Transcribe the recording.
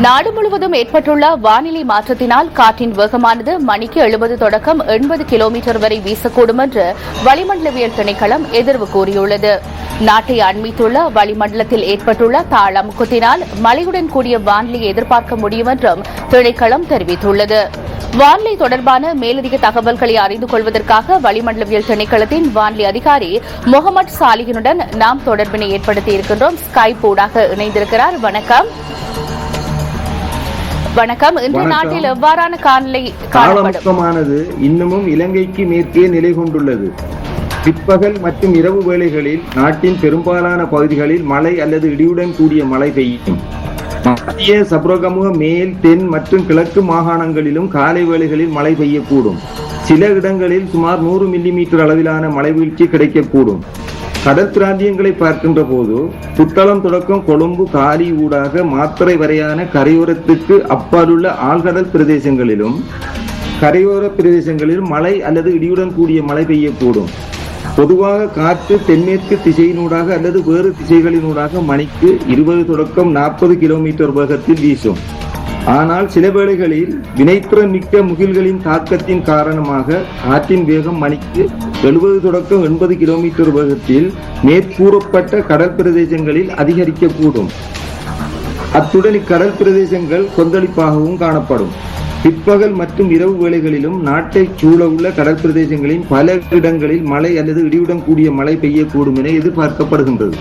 நாடு முழுவதும் ஏற்பட்டுள்ள வானிலை மாற்றத்தினால் காற்றின் வேகமானது மணிக்கு 70 தொடக்கம் 80 கிலோமீட்டர் வரை வீசக்கூடும் என்று வளிமண்டலவியல் திணைக்களம் எதிர்வு கூறியுள்ளது. நாட்டை அண்மித்துள்ள வளிமண்டலத்தில் ஏற்பட்டுள்ள தாழ் அமுக்கத்தினால் மழையுடன் கூடிய வானிலையை எதிர்பார்க்க முடியும் என்றும் திணைக்களம் தெரிவித்துள்ளது. வானிலை தொடர்பான மேலதிக தகவல்களை அறிந்து கொள்வதற்காக வளிமண்டலவியல் திணைக்களத்தின் வானிலை அதிகாரி முகமது சாலிஹினுடன் நாம் தொடர்பினை ஏற்படுத்தியிருக்கின்றோம். ஸ்கைப் ஊடாக இணைந்திருக்கிறார். வணக்கம். இன்று நாட்டில் எவ்வாறான காலநிலை காலமுக்கமானது இன்னமும் இலங்கைக்கு மேற்கே நிலை கொண்டுள்ளது. பிற்பகல் மற்றும் இரவு வேளைகளில் நாட்டின் பெரும்பாலான பகுதிகளில் மழை அல்லது இடியுடன் கூடிய மழை பெய்யும். மத்திய சப்ரகமுக மேல் தென் மற்றும் கிழக்கு மாகாணங்களிலும் காலை வேளைகளில் மழை பெய்யக்கூடும். சில இடங்களில் சுமார் 100 மில்லிமீட்டர் அளவிலான மழை வீழ்ச்சி கிடைக்கக்கூடும். கடல் பிராந்தியங்களை பார்க்கின்ற போது புத்தளம் தொடக்கம் கொழும்பு காலி ஊடாக மாத்தறை வரையான கரையோரத்துக்கு அப்பாலுள்ள ஆழ்கடல் பிரதேசங்களிலும் கரையோர பிரதேசங்களிலும் மழை அல்லது இடியுடன் கூடிய மழை பெய்யக்கூடும். பொதுவாக காற்று தென்மேற்கு திசையினூடாக அல்லது வேறு திசைகளினூடாக மணிக்கு 20 தொடக்கம் 40 கிலோமீட்டர் வேகத்தில் வீசும். ஆனால் சில வேளைகளில் வினைத்திறன் மிக்க முகில்களின் தாக்கத்தின் காரணமாக காற்றின் வேகம் மணிக்கு 70 தொடக்கம் 80 கிலோமீட்டர் வேகத்தில் மேற்கூறப்பட்ட கடல் பிரதேசங்களில் அதிகரிக்கக்கூடும். அத்துடன் இக்கடல் பிரதேசங்கள் கொந்தளிப்பாகவும் காணப்படும். பிற்பகல் மற்றும் இரவு வேளைகளிலும் நாட்டை சூழ உள்ள கடல் பிரதேசங்களின் பல இடங்களில் மழை அல்லது இடியுடன் கூடிய மழை பெய்யக்கூடும் என எதிர்பார்க்கப்படுகின்றது.